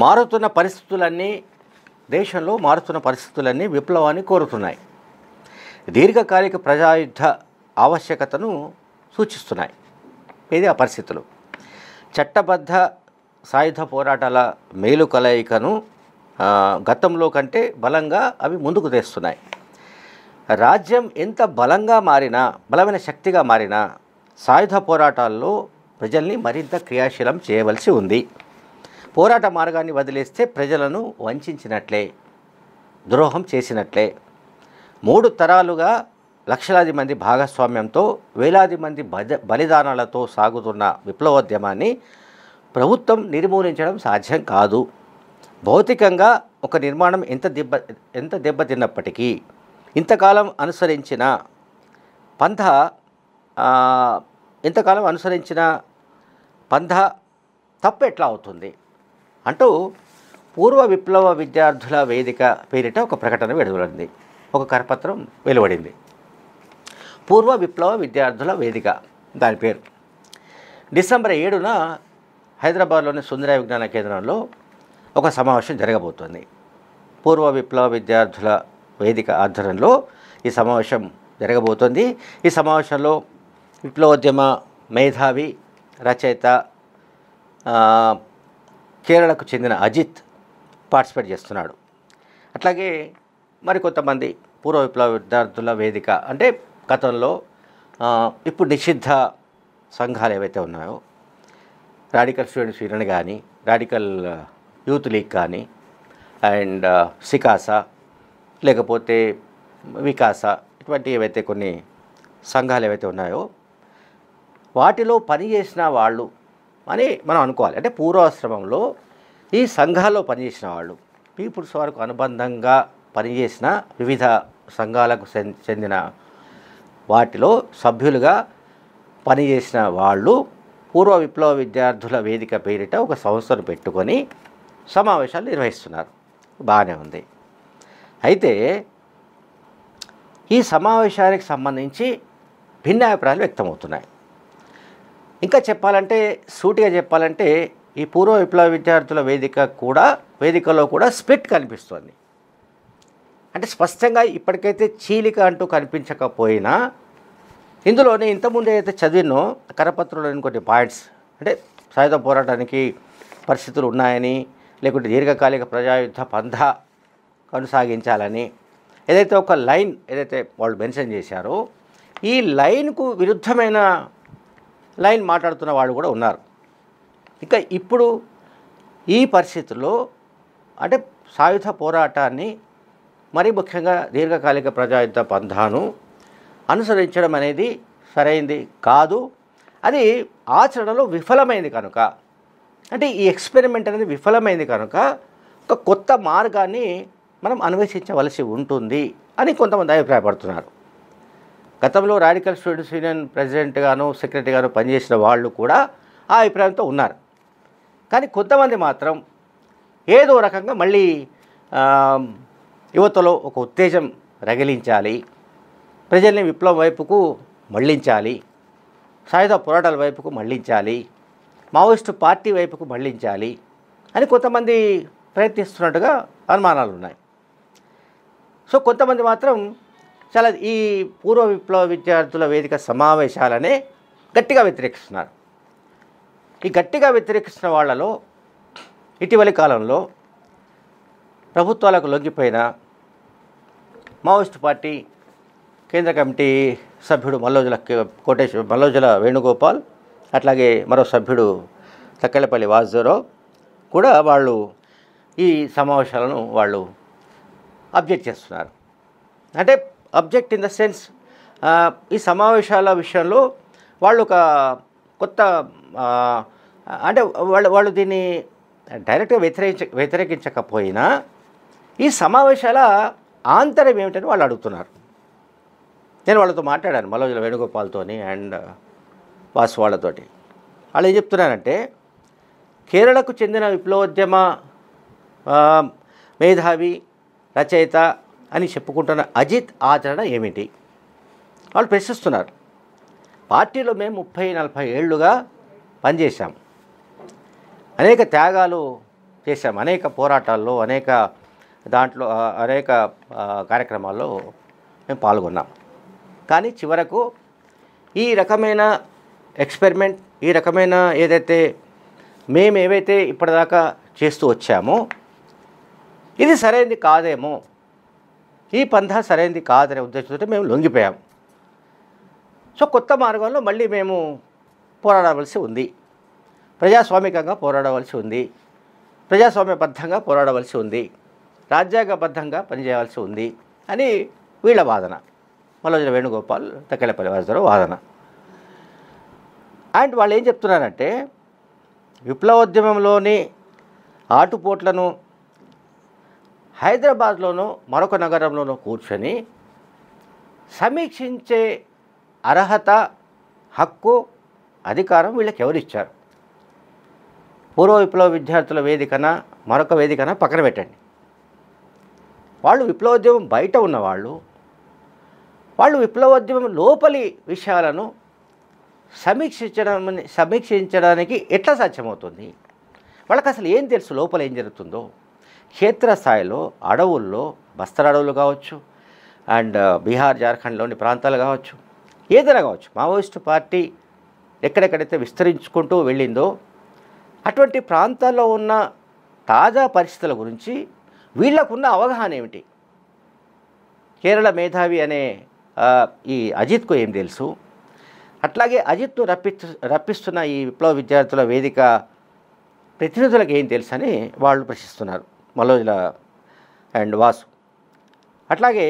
మారుతున్న పరిస్థితులన్నీ దేశంలో మారుతున్న పరిస్థితులన్నీ విప్లవాన్ని కోరుతున్నాయి. దీర్ఘకాలిక ప్రజాయుద్ధ ఆవశ్యకతను సూచిస్తున్నాయి. ఇది ఆ పరిస్థితులు. చట్టబద్ధ సాయుధ పోరాటాల మేలు కలయికను గతంలో కంటే బలంగా అవి ముందుకు తెస్తున్నాయి. రాజ్యం ఎంత బలంగా మారినా, బలమైన శక్తిగా మారినా సాయుధ పోరాటాల్లో ప్రజల్ని మరింత క్రియాశీలం చేయవలసి ఉంది. పోరాట మార్గాన్ని వదిలేస్తే ప్రజలను వంచినట్లే, ద్రోహం చేసినట్లే. 3 తరాలుగా లక్షలాది మంది భాగస్వామ్యంతో, వేలాది మంది బలిదానాలతో సాగుతున్న విప్లవోద్యమాన్ని ప్రభుత్వం నిర్మూలించడం సాధ్యం కాదు. భౌతికంగా ఒక నిర్మాణం ఎంత దెబ్బతిన్నప్పటికీ ఇంతకాలం అనుసరించిన పంథ తప్పు ఎట్లా అవుతుంది అంటూ పూర్వ విప్లవ విద్యార్థుల వేదిక పేరిట ఒక ప్రకటన విడుదలైంది. ఒక కరపత్రం వెలువడింది. పూర్వ విప్లవ విద్యార్థుల వేదిక దాని పేరు. డిసెంబర్ 7న హైదరాబాద్లోని సుందరయ్య విజ్ఞాన కేంద్రంలో ఒక సమావేశం జరగబోతోంది. పూర్వ విప్లవ విద్యార్థుల వేదిక ఆధ్వర్యంలో ఈ సమావేశం జరగబోతోంది. ఈ సమావేశంలో విప్లవోద్యమ మేధావి, రచయిత, కేరళకు చెందిన అజిత్ పార్టిసిపేట్ చేస్తున్నాడు. అట్లాగే మరికొంతమంది పూర్వ విప్లవ విద్యార్థుల వేదిక అంటే గతంలో ఇప్పుడు నిషిద్ధ సంఘాలు ఏవైతే ఉన్నాయో, రాడికల్ స్టూడెంట్స్ యూనియన్ కానీ, రాడికల్ యూత్ లీగ్ కానీ, అండ్ సికాసా, లేకపోతే వికాస, ఇటువంటి ఏవైతే కొన్ని సంఘాలు ఏవైతే ఉన్నాయో వాటిలో పనిచేసిన వాళ్ళు అని మనం అనుకోవాలి. అంటే పూర్వాశ్రమంలో ఈ సంఘాల్లో పనిచేసిన వాళ్ళు, పీపుల్స్ వరకు అనుబంధంగా పనిచేసిన వివిధ సంఘాలకు చెందిన వాటిలో సభ్యులుగా పనిచేసిన వాళ్ళు పూర్వ విప్లవ విద్యార్థుల వేదిక పేరిట ఒక సంస్థను పెట్టుకొని సమావేశాలు నిర్వహిస్తున్నారు. బాగానే ఉంది. అయితే ఈ సమావేశానికి సంబంధించి భిన్నాభిప్రాయాలు వ్యక్తమవుతున్నాయి. ఇంకా చెప్పాలంటే, సూటిగా చెప్పాలంటే, ఈ పూర్వ విప్లవ విద్యార్థుల వేదికలో కూడా స్ప్లిట్ కనిపిస్తుంది. అంటే స్పష్టంగా ఇప్పటికైతే చీలిక అంటూ కనిపించకపోయినా ఇందులోనే ఇంతకుముందు ఏదైతే చదివినో కరపత్రంలోని కొన్ని పాయింట్స్, అంటే సాయుధ పోరాటానికి పరిస్థితులు ఉన్నాయని, లేకుంటే దీర్ఘకాలిక ప్రజాయుద్ధ పంథ కొనసాగించాలని ఏదైతే ఒక లైన్ ఏదైతే వాళ్ళు మెన్షన్ చేశారో, ఈ లైన్కు విరుద్ధమైన లైన్ మాట్లాడుతున్న వాళ్ళు కూడా ఉన్నారు. ఇంకా ఇప్పుడు ఈ పరిస్థితుల్లో అంటే సాయుధ పోరాటాన్ని, మరీ ముఖ్యంగా దీర్ఘకాలిక ప్రజాయుద్ధ పంథాను అనుసరించడం అనేది సరైంది కాదు. అది ఆచరణలో విఫలమైంది కనుక, అంటే ఈ ఎక్స్పెరిమెంట్ అనేది విఫలమైంది కనుక ఒక కొత్త మార్గాన్ని మనం అన్వేషించవలసి ఉంటుంది అని కొంతమంది అభిప్రాయపడుతున్నారు. గతంలో రాడికల్ స్టూడెంట్స్ యూనియన్ ప్రెసిడెంట్గాను, సెక్రటరీగాను పనిచేసిన వాళ్ళు కూడా ఆ అభిప్రాయంతో ఉన్నారు. కానీ కొంతమంది మాత్రం ఏదో రకంగా మళ్ళీ యువతలో ఒక ఉత్తేజం రగిలించాలి, ప్రజల్ని విప్లవం వైపుకు మళ్లించాలి, సాయుధ పోరాటాల వైపుకు మళ్లించాలి, మావోయిస్టు పార్టీ వైపుకు మళ్లించాలి అని కొంతమంది ప్రయత్నిస్తున్నట్టుగా అనుమానాలు ఉన్నాయి. సో కొంతమంది మాత్రం చాలా ఈ పూర్వ విప్లవ విద్యార్థుల వేదిక సమావేశాలనే గట్టిగా వ్యతిరేకిస్తున్నారు. ఈ గట్టిగా వ్యతిరేకిస్తున్న వాళ్ళలో ఇటీవలి కాలంలో ప్రభుత్వాలకు లొంగిపోయిన మావోయిస్టు పార్టీ కేంద్ర కమిటీ సభ్యుడు మల్లోజుల వేణుగోపాల్, అట్లాగే మరో సభ్యుడు తక్కెళ్ళపల్లి వాసుదేవరావు కూడా వాళ్ళు ఈ సమావేశాలను వాళ్ళు అబ్జెక్ట్ చేస్తున్నారు. అంటే అబ్జెక్ట్ ఇన్ ద సెన్స్, ఈ సమావేశాల విషయంలో వాళ్ళు ఒక కొత్త అంటే వాళ్ళు దీన్ని డైరెక్ట్గా వ్యతిరేకించకపోయినా ఈ సమావేశాల ఆంతర్యం ఏమిటని వాళ్ళు అడుగుతున్నారు. నేను వాళ్ళతో మాట్లాడాను, మల్లోజుల వేణుగోపాల్తోని అండ్ వాసు వాళ్ళతోటి. వాళ్ళు ఏం చెప్తున్నారంటే, కేరళకు చెందిన విప్లవోద్యమ మేధావి, రచయిత అని చెప్పుకుంటున్న అజిత్ ఆచరణ ఏమిటి? వాళ్ళు ప్రశ్నిస్తున్నారు. పార్టీలో మేము 30-40 ఏళ్ళుగా పనిచేశాం, అనేక త్యాగాలు చేశాం. అనేక పోరాటాల్లో, దాంట్లో అనేక కార్యక్రమాల్లో మేము పాల్గొన్నాం. కానీ చివరకు ఈ రకమైన ఎక్స్పెరిమెంట్, ఈ రకమైన ఏదైతే ఏవైతే ఇప్పటిదాకా చేస్తూ వచ్చామో ఇది సరైనది కాదేమో, ఈ పంథా సరైనది కాదనే ఉద్దేశంతో మేము లొంగిపోయాం. సో కొత్త మార్గంలో మళ్ళీ మేము పోరాడవలసి ఉంది, ప్రజాస్వామికంగా పోరాడవలసి ఉంది, ప్రజాస్వామ్యబద్ధంగా పోరాడవలసి ఉంది, రాజ్యాంగబద్ధంగా పనిచేయవలసి ఉంది అని వీళ్ళ వాదన. మల్లోజుల వేణుగోపాల్, తక్కెళ్ళపల్లి వాసుదేవరావు వాదన. అండ్ వాళ్ళు ఏం చెప్తున్నారంటే విప్లవోద్యమంలోని ఆటుపోట్లను హైదరాబాద్లోనో మరొక నగరంలోనో కూర్చొని సమీక్షించే అర్హత, హక్కు, అధికారం వీళ్ళకి ఎవరిచ్చారు? పూర్వ విప్లవ విద్యార్థుల వేదికన, మరొక వేదికన పక్కన పెట్టండి. వాళ్ళు విప్లవోద్యమం బయట ఉన్నవాళ్ళు, వాళ్ళు విప్లవోద్యమం లోపలి విషయాలను సమీక్షించడానికి ఎట్లా సాధ్యమవుతుంది? వాళ్ళకి అసలు ఏం తెలుసు లోపల ఏం జరుగుతుందో? క్షేత్రస్థాయిలో అడవుల్లో, బస్తర్ అడవులు కావచ్చు, అండ్ బీహార్, జార్ఖండ్లోని ప్రాంతాలు కావచ్చు, ఏదైనా కావచ్చు, మావోయిస్టు పార్టీ ఎక్కడెక్కడైతే విస్తరించుకుంటూ వెళ్ళిందో అటువంటి ప్రాంతాల్లో ఉన్న తాజా పరిస్థితుల గురించి వీళ్ళకున్న అవగాహన ఏమిటి? కేరళ మేధావి అనే ఈ అజిత్కు ఏం తెలుసు? అట్లాగే అజిత్ను రప్పిస్తున్న ఈ విప్లవ విద్యార్థుల వేదిక ప్రతినిధులకు ఏం తెలుసు అని వాళ్ళు ప్రశ్నిస్తున్నారు, మల్లోజుల అండ్ వాసు. అట్లాగే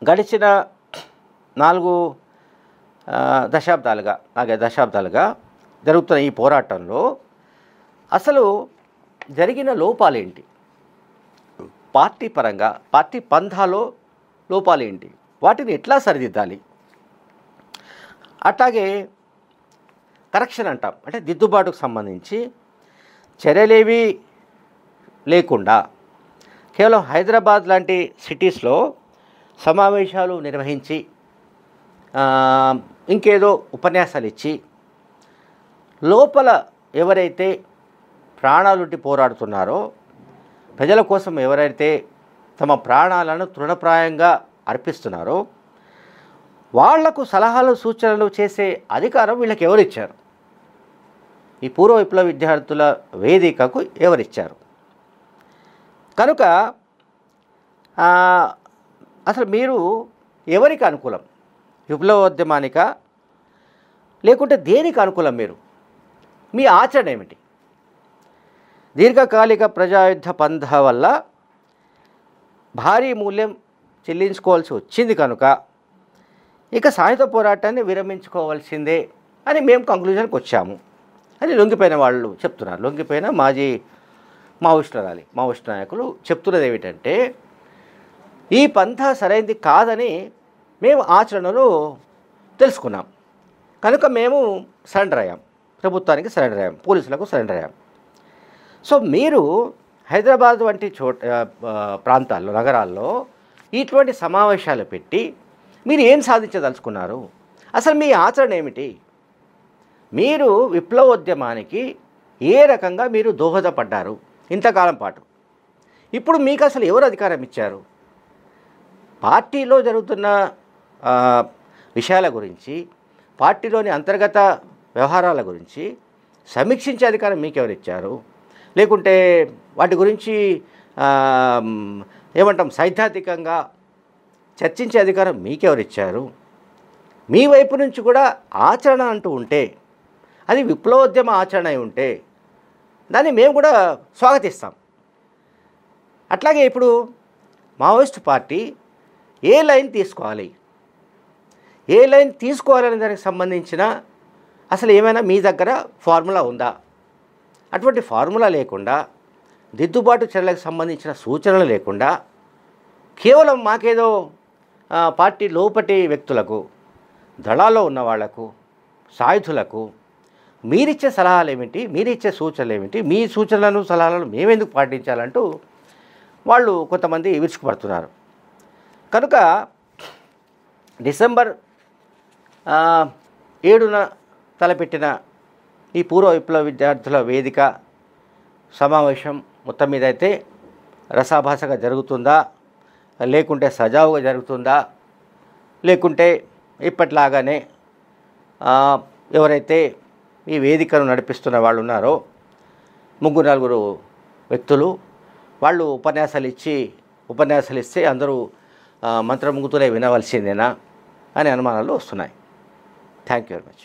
గడిచిన 4 దశాబ్దాలుగా జరుగుతున్న ఈ పోరాటంలో అసలు జరిగిన లోపాలేంటి? పార్టీ పరంగా, పార్టీ పంథాలో లోపాలేంటి? వాటిని ఎట్లా సరిదిద్దాలి? అట్లాగే కరెక్షన్ అంటాం, అంటే దిద్దుబాటుకు సంబంధించి చర్యలేవి లేకుండా కేవలం హైదరాబాద్ లాంటి సిటీస్లో సమావేశాలు నిర్వహించి ఇంకేదో ఉపన్యాసాలు ఇచ్చి లోపల ఎవరైతే ప్రాణాలుంటి పోరాడుతున్నారో, ప్రజల కోసం ఎవరైతే తమ ప్రాణాలను తృణప్రాయంగా అర్పిస్తున్నారో వాళ్లకు సలహాలు, సూచనలు చేసే అధికారం వీళ్ళకి ఎవరిచ్చారు? ఈ పూర్వ విప్లవ విద్యార్థుల వేదికకు ఎవరిచ్చారు? కనుక అసలు మీరు ఎవరికి అనుకూలం? విప్లవోద్యమానికా లేకుంటే దేనికి అనుకూలం? మీ ఆచరణ ఏమిటి? దీర్ఘకాలిక ప్రజాయుద్ధ పంథా వల్ల భారీ మూల్యం చెల్లించుకోవాల్సి వచ్చింది కనుక ఇక సాయుధ పోరాటాన్ని విరమించుకోవాల్సిందే అని మేము కంక్లూజన్కి వచ్చాము అని లొంగిపోయిన వాళ్ళు చెప్తున్నారు. లొంగిపోయిన మావోయిస్టు నాయకులు చెప్తున్నది ఏమిటంటే ఈ పంథా సరైనది కాదని మేము ఆచరణలో తెలుసుకున్నాం కనుక మేము సరెండర్ అయ్యాం, ప్రభుత్వానికి సరెండర్ అయ్యాం, పోలీసులకు సరెండర్ అయ్యాం. సో మీరు హైదరాబాద్ వంటి ప్రాంతాల్లో, నగరాల్లో ఇటువంటి సమావేశాలు పెట్టి మీరు ఏం సాధించదలుచుకున్నారు? అసలు మీ ఆచరణ ఏమిటి? మీరు విప్లవోద్యమానికి ఏ రకంగా మీరు దోహదపడ్డారు ఇంతకాలం పాటు? ఇప్పుడు మీకు అసలు ఎవరు అధికారం ఇచ్చారు? పార్టీలో జరుగుతున్న విషయాల గురించి, పార్టీలోని అంతర్గత వ్యవహారాల గురించి సమీక్షించే అధికారం మీకెవరు ఇచ్చారు? లేకుంటే వాటి గురించి ఏమంటాం సైద్ధాంతికంగా చర్చించే అధికారం మీకెవరిచ్చారు? మీ వైపు నుంచి కూడా ఆచరణ అంటూ ఉంటే, అది విప్లవోద్యమ ఆచరణ అయి ఉంటే దాన్ని మేము కూడా స్వాగతిస్తాం. అట్లాగే ఇప్పుడు మావోయిస్టు పార్టీ ఏ లైన్ తీసుకోవాలనే దానికి సంబంధించిన అసలు ఏమైనా మీ దగ్గర ఫార్ములా ఉందా? అటువంటి ఫార్ములా లేకుండా, దిద్దుబాటు చర్యలకు సంబంధించిన సూచనలు లేకుండా కేవలం మాకేదో పార్టీ లోపటి వ్యక్తులకు, దళాల్లో ఉన్న వాళ్లకు, సాయుధులకు మీరిచ్చే సలహాలు ఏమిటి, మీరిచ్చే సూచనలు ఏమిటి, మీ సూచనలను సలహాలను మేమెందుకు పాటించాలంటూ వాళ్ళు కొంతమంది విరుచుకుపడుతున్నారు. కనుక డిసెంబర్ 7న తలపెట్టిన ఈ పూర్వ విప్లవ విద్యార్థుల వేదిక సమావేశం మొత్తం మీద అయితే రసాభాసగా జరుగుతుందా, లేకుంటే సజావుగా జరుగుతుందా, లేకుంటే ఇప్పట్లాగానే ఎవరైతే ఈ వేదికను నడిపిస్తున్న వాళ్ళు ఉన్నారో 3-4 వ్యక్తులు వాళ్ళు ఉపన్యాసాలు ఇస్తే అందరూ మంత్రముగ్ధులై వినవలసిందేనా అనే అనుమానాలు వస్తున్నాయి. Thank you very much.